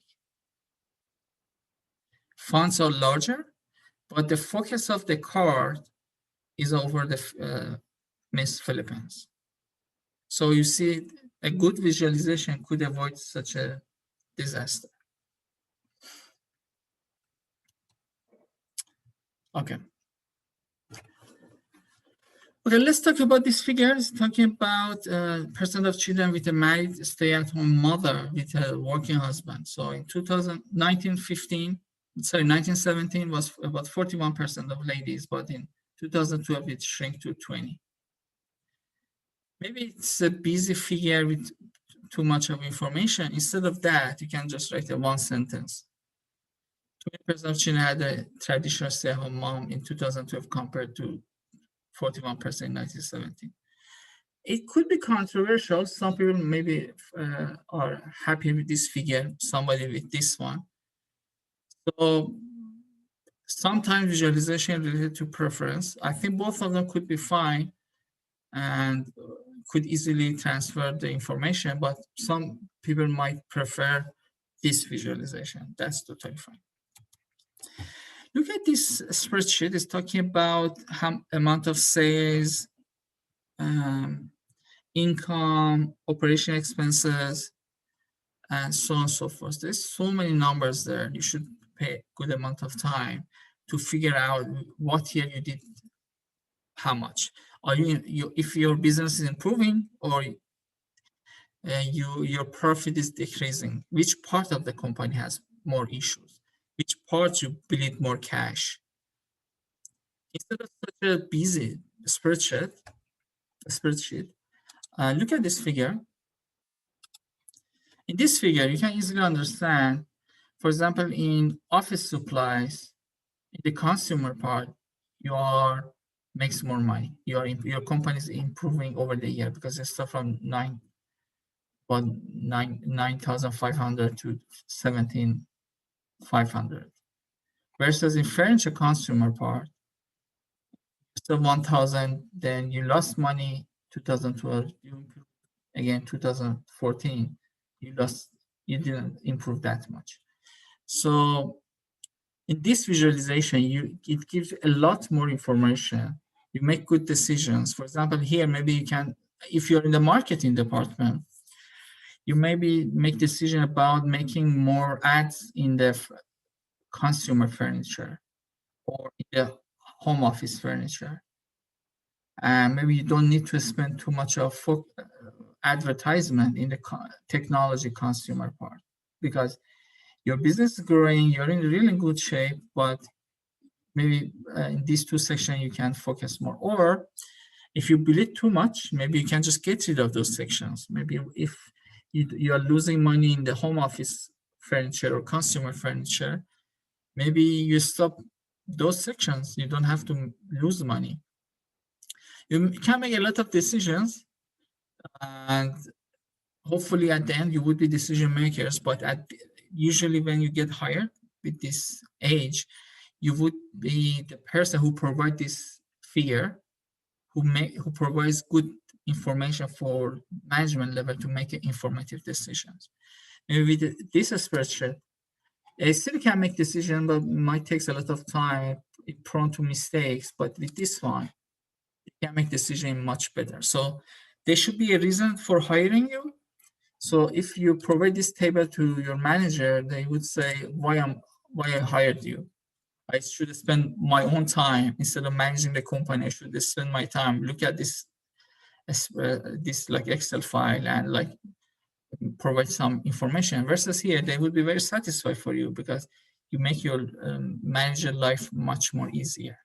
Fonts are larger, but the focus of the card is over the Miss Philippines. So you see, a good visualization could avoid such a disaster. Okay, let's talk about these figures, talking about percent of children with a married stay-at-home mother with a working husband. So in 1917 was about 41% of ladies, but in 2012 it shrank to 20. Maybe it's a busy figure with too much of information. Instead of that, you can just write a one sentence. 20% of children had a traditional stay-at-home mom in 2012 compared to 41% in 1917. it could be controversial. Some people maybe are happy with this figure, somebody with this one. So sometimes visualization related to preference. I think both of them could be fine and could easily transfer the information, but some people might prefer this visualization. That's totally fine. Look at this spreadsheet. It's talking about how amount of sales, income, operation expenses, and so on and so forth. There's so many numbers there. You should pay a good amount of time to figure out what year you did how much. Are you if your business is improving or your profit is decreasing? Which part of the company has more issues? Which part you bleed more cash? Instead of such a busy spreadsheet, look at this figure. In this figure, you can easily understand, for example, in office supplies, in the consumer part, you are makes more money. Your company is improving over the year because it's stuff from 9,500 to 17,500. Versus in furniture consumer part, so 1,000, then you lost money 2012, you improved again 2014, you didn't improve that much. So in this visualization, it gives a lot more information. You make good decisions. For example, here, maybe you can, if you're in the marketing department, you maybe make decision about making more ads in the consumer furniture or in the home office furniture. And maybe you don't need to spend too much of advertisement in the technology consumer part because your business is growing, you're in really good shape, but maybe in these two sections you can focus more. Or if you bleed too much, maybe you can just get rid of those sections. Maybe if you are losing money in the home office furniture or consumer furniture, maybe you stop those sections. You don't have to lose money. You can make a lot of decisions, and hopefully at the end you would be decision makers, but usually when you get higher with this age, you would be the person who provides this figure, who provides good information for management level to make informative decisions. Maybe with this spreadsheet, I still can make decisions, but it might take a lot of time, it's prone to mistakes, but with this one, you can make decisions much better. So there should be a reason for hiring you. So if you provide this table to your manager, they would say, why I hired you? I should spend my own time instead of managing the company. I should spend my time, look at this like Excel file and like provide some information. Versus here, they would be very satisfied for you because you make your manager life much more easier.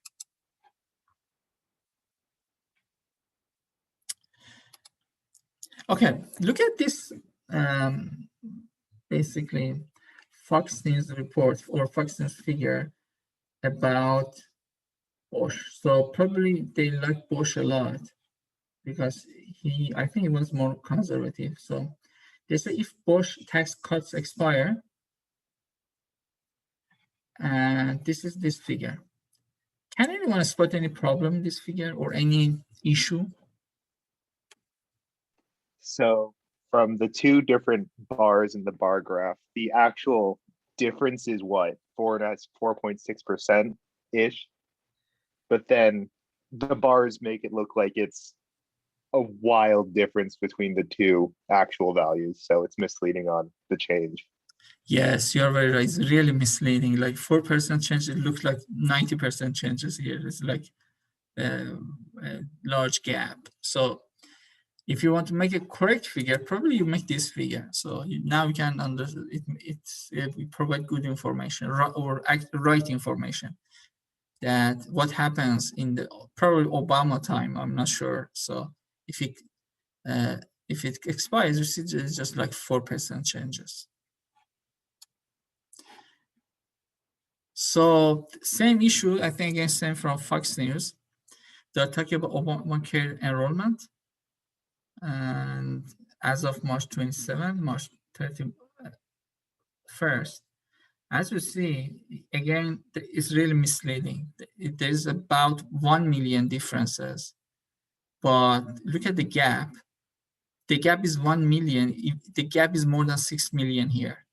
Okay, look at this basically Fox News report or Fox News figure about Bosch. So probably they like Bosch a lot because I think he was more conservative. So they say if Bosch tax cuts expire, and this is this figure. Can anyone spot any problem in this figure or any issue?
So from the two different bars in the bar graph, the actual difference is what? 4.6% ish. But then the bars make it look like it's a wild difference between the two actual values. So it's misleading on the change.
Yes, you're very right. It's really misleading. Like 4% change, it looks like 90% changes here. It's like a large gap. So if you want to make a correct figure, probably you make this figure. So now you can understand we provide good information or right information. That what happens in the probably Obama time, I'm not sure. So if it expires, it's just like 4% changes. So same issue, I think again, same from Fox News. They're talking about Obamacare enrollment. And as of March 27, March 31st, as you see, again, it's really misleading. There's about 1 million differences, but look at the gap. The gap is 1 million. The gap is more than 6 million here.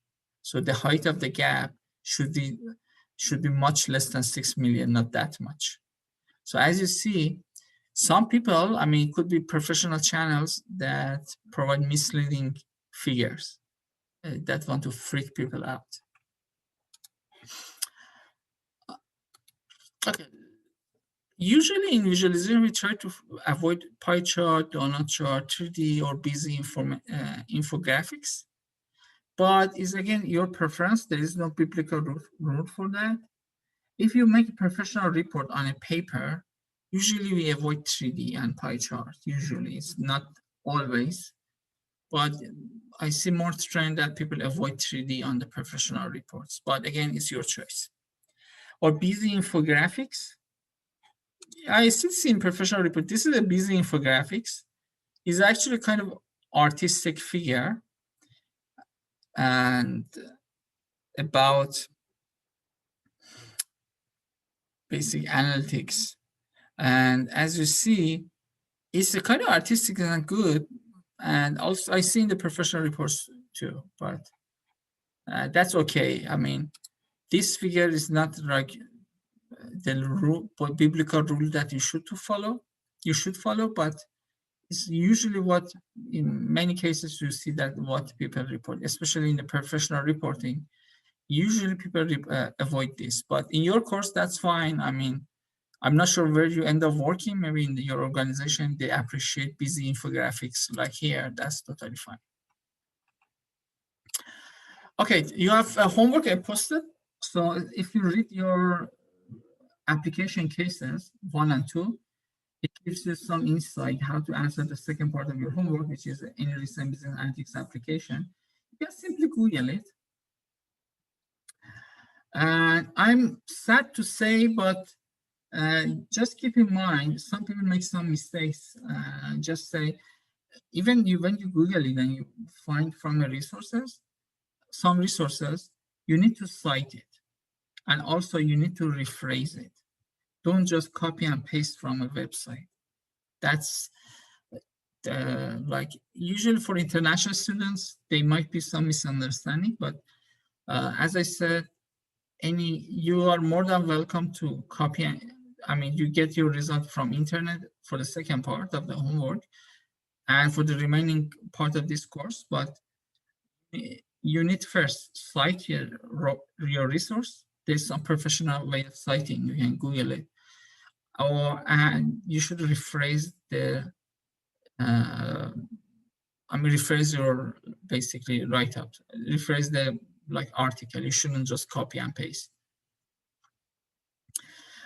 So the height of the gap should be much less than 6 million, not that much. So as you see, some people, I mean, it could be professional channels that provide misleading figures that want to freak people out. Okay. Usually in visualization, we try to avoid pie chart, donut chart, 3D, or busy infographics. But it's again your preference. There is no biblical rule for that. If you make a professional report on a paper, usually we avoid 3D and pie chart. Usually, it's not always, but I see more trend that people avoid 3D on the professional reports. But again, it's your choice. Or busy infographics. I still see in professional report, this is a busy infographics. It's actually kind of artistic figure and about basic analytics. And as you see, it's a kind of artistic and good. And also I see in the professional reports too, but that's okay. I mean, this figure is not like the rule, biblical rule that you should follow, but it's usually what, in many cases, you see that what people report, especially in the professional reporting, usually people avoid this. But in your course, that's fine. I mean, I'm not sure where you end up working. Maybe in your organization, they appreciate busy infographics like here. That's totally fine. Okay, you have homework I posted. So if you read your application cases 1 and 2, it gives you some insight how to answer the second part of your homework, which is any recent business analytics application. You can simply Google it. And I'm sad to say, but just keep in mind, some people make some mistakes. Just say, even when you Google it and you find from the resources, some resources, you need to cite it. And also you need to rephrase it. Don't just copy and paste from a website. That's like usually for international students, there might be some misunderstanding, but as I said, you are more than welcome to copy. I mean, you get your result from internet for the second part of the homework and for the remaining part of this course, but you need first cite your resource. There's some professional way of citing. You can Google it. And you should rephrase the, rephrase your basically write-up. Rephrase the article. You shouldn't just copy and paste.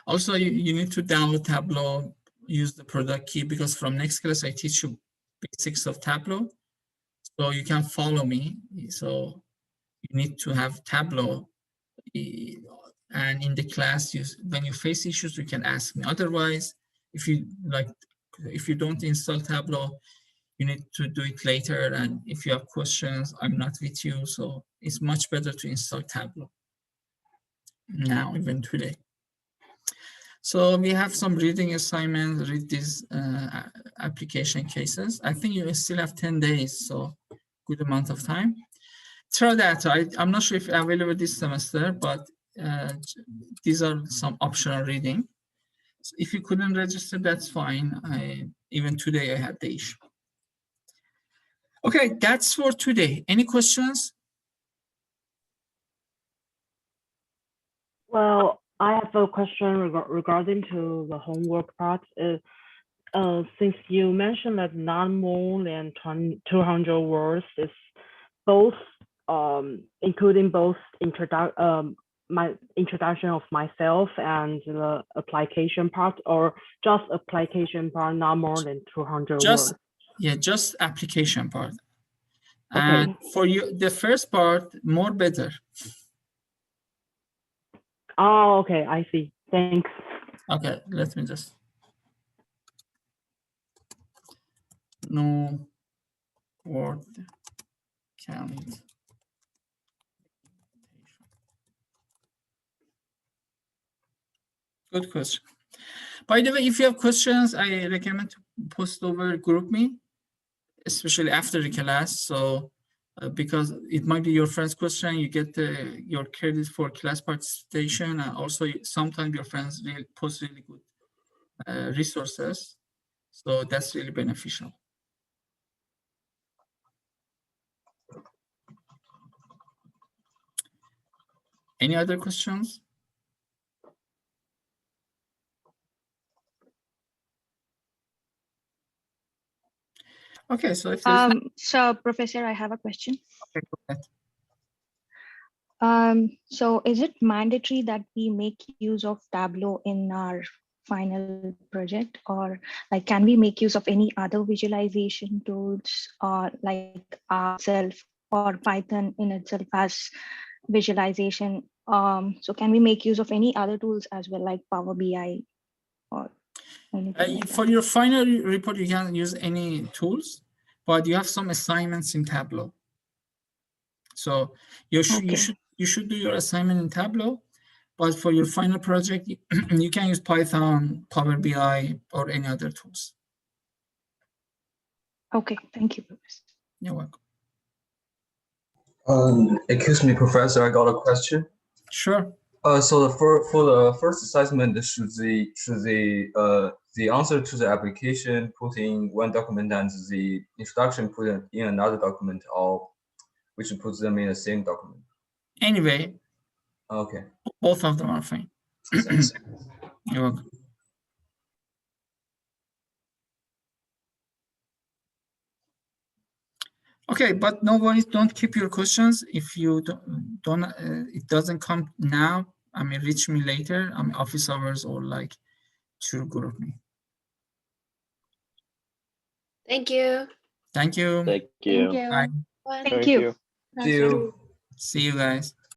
Also, you need to download Tableau, use the product key, because from next class I teach you basics of Tableau. So you can follow me. So you need to have Tableau. And in the class, when you face issues, you can ask me. Otherwise, if you don't install Tableau, you need to do it later. And if you have questions, I'm not with you. So it's much better to install Tableau now, even today. So we have some reading assignments, read these application cases. I think you still have 10 days, so good amount of time. Try that. I'm not sure if available this semester, but these are some optional reading. So if you couldn't register, that's fine. Even today I had the issue. Okay, that's for today. Any questions?
Well, I have a question regarding to the homework part. Since you mentioned that not more than 200 words is both, including both my introduction of myself and the application part, or just application part, not more than 200 words?
Yeah, just application part.
Okay.
And for you, the first part, more better.
Oh, okay, I see. Thanks.
Okay, let me just. No. word count. Good question. By the way, if you have questions, I recommend to post over GroupMe, especially after the class. So because it might be your friend's question, you get your credit for class participation, and also sometimes your friends really post really good resources. So that's really beneficial. Any other questions? Okay, so if there's
So Professor, I have a question.
okay, go ahead.
So is it mandatory that we make use of Tableau in our final project, or like can we make use of any other visualization tools, or like ourself or Python in itself has visualization? So can we make use of any other tools as well, like Power BI or anything like
For
that?
your final report, you can use any tools, but you have some assignments in Tableau. So you should do your assignment in Tableau, but for your final project, you can use Python, Power BI, or any other tools.
Okay, thank you, Professor.
You're welcome.
Excuse me, Professor, I got a question.
Sure.
So for the first assessment, should the answer to the application put in one document and the introduction put in another document, or we should put them in the same document?
Anyway.
Okay.
Both of them are fine. You're welcome. Okay, but no worries, don't keep your questions. If you don't it doesn't come now, I mean, reach me later. I'm office hours or like through GroupMe.
Thank you.
Thank you.
Thank you.
Bye.
Thank you.
See you.
See you guys.